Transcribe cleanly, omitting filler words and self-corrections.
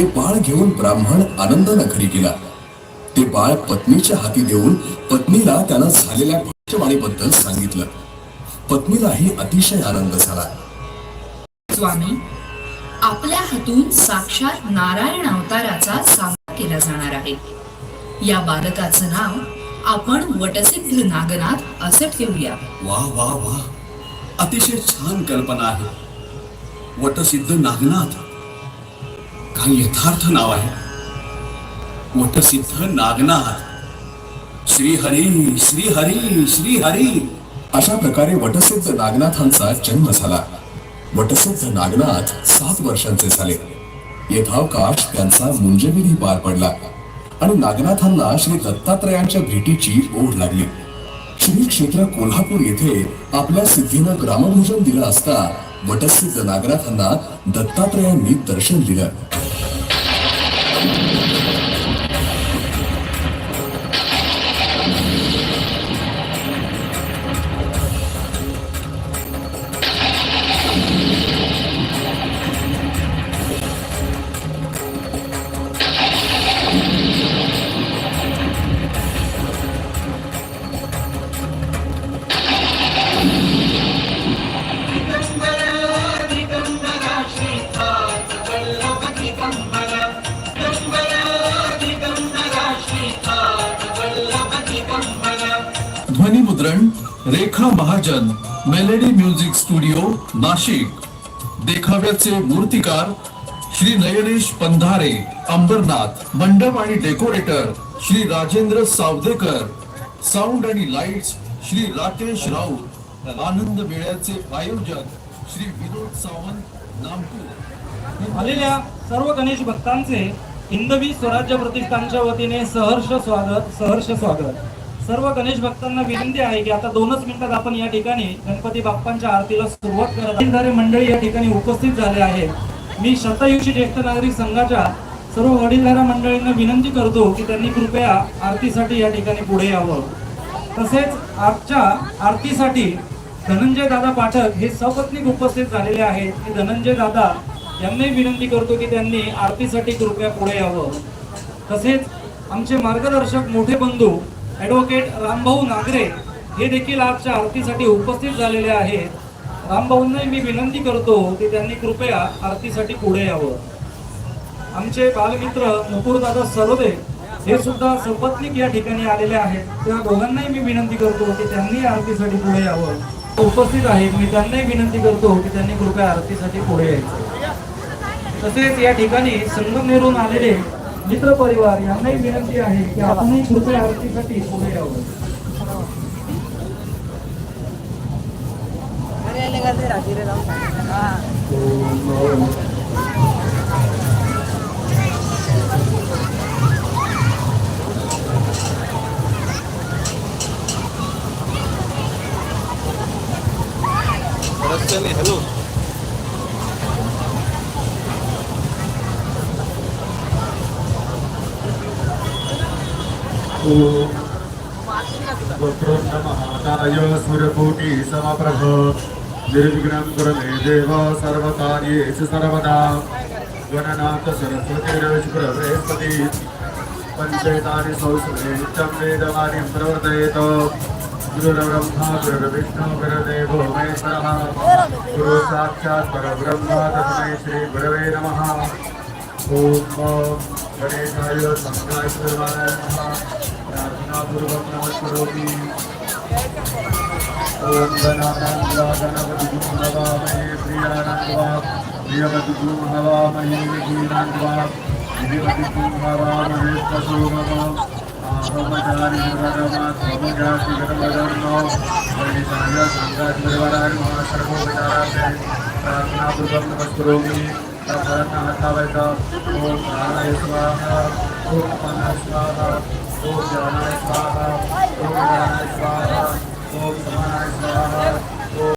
ते बाळ घेऊन ब्राह्मण आनंदाने घरी गेला. ते बाळ पत्नीच्या हाती देऊन पत्नीला त्यानं झालेल्या भविष्यवाणीबद्दल सांगितलं. पत्नीलाही अतिशय आनंद झाला. स्वामी, आपल्या हातून साक्षात नारायण अवताराचा साकार केला जाणार आहे. या बालकाचं नाव आपण वटसिद्ध नागनाथ असं ठेवूया. वा वा वा, अतिशय छान कल्पना आहे. वटसिद्ध नागनाथ, काही यथार्थ नाव आहे. वटसिद्ध नागनाथ. श्री हरी श्री हरी श्री हरी. अशा प्रकारे वटसिद्ध नागनाथांचा जन्म झाला. वटसिद्ध नागनाथ 7 वर्षांचे झाले. यथावकाश त्यांचा मुंजविधी पार पडला आणि नागनाथांना श्री दत्तात्रयांच्या भेटीची ओढ लागली. श्री क्षेत्र कोल्हापूर येथे आपल्या सिद्धीनं ग्रामभोजन दिलं असता वटसिद्ध नागनाथांना दत्तात्रयांनी दर्शन दिलं. ध्वनी मुद्रण Rekha Mahajan, melody music studio, Nashik. देखाव्याचे मूर्तिकार श्री नयनेश पंधारे, अंबरनाथ. मंडप आणि डेकोरेटर श्री राजेंद्र सावदेकर. साऊंड आणि लाईट्स श्री राकेश राऊत. आनंद मेळ्याचे आयोजक श्री विनोद सावंत, नामपूर. आलेल्या सर्व गणेश भक्तांचे हिंदवी स्वराज्य प्रतिष्ठानच्या वतीने सहर्ष स्वागत. सर्व गणेश भक्तांना विनंती आहे की आता 2च मिनिटात आपण या ठिकाणी गणपती बाप्पांच्या आरतीला सुरुवात करत. मंडळी या ठिकाणी उपस्थित झाले आहेत. मी शतायुषी ज्येष्ठ नागरिक संघाच्या सर्व वडीलधारा मंडळींना विनंती करतो की त्यांनी कृपया आरतीसाठी या ठिकाणी पुढे यावं. तसेच आजच्या आरतीसाठी धनंजय दादा पाठक हे सपत्नीक उपस्थित झालेले आहेत. मी धनंजय दादा यांनाही विनंती करतो की त्यांनी आरतीसाठी कृपया पुढे यावं. तसेच आमचे मार्गदर्शक मोठे बंधू ॲडव्होकेट रामभाऊ नागरे हे देखील आजच्या आरतीसाठी उपस्थित झालेले आहेत. रामभाऊंनाही मी विनंती करतो की त्यांनी कृपया आरतीसाठी पुढे यावं. आमचे बालमित्र नुपूरदादा सरोदे हे सुद्धा सपत्नीक या ठिकाणी आलेले आहेत. त्या दोघांनाही मी विनंती करतो की त्यांनी आरतीसाठी पुढे यावं. उपस्थित आहेत, मी त्यांनाही विनंती करतो की त्यांनी कृपया आरतीसाठी पुढे यायचं. तसेच या ठिकाणी संगमनेरहून आलेले मित्र परिवार यांनाही विनंती आहे की आपणही कृपया आरतीसाठी पुढे यावं. हॅलो. महाकाय सूर्यकोटि समप्रभ निर्विघ्नं कुरु मे देव सर्वकार्येषु सर्वदा. गणनाथ सरस्वती बृहस्पति पंचैतानि सहस्रे नित्यं वेदवाणीं प्रवर्तयेत्. गुरुर्ब्रह्मा गुरुर्विष्णु गुरुर्देवो महेश्वरः. गुरु साक्षात् परब्रह्म तस्मै श्री गुरवे नमः. ओम गणेशाय संघाय सर्वाय नमः. प्रार्थनापूर्वक नमस्करोमि. ओम गणानां गणपतिं हवामहे प्रियानां प्रियवतिं हवामहे विघ्नां विधिवतिं हवामहे तसोमः. ब्रह्मचारी जगन्नाथ ब्रह्मचारी जगन्नाथ गणेशाय संघाय सर्वाय नमः. सर्वोपचारार्थे प्रार्थनापूर्वक नमस्करोमि. हातावायचा. ओम प्राणाय स्वाहा. ओम अपानाय स्वाहा. ओम ज्ञानाय स्वाहा. ओम ज्ञानाय स्वाहा. ओम समानाय स्वाहा.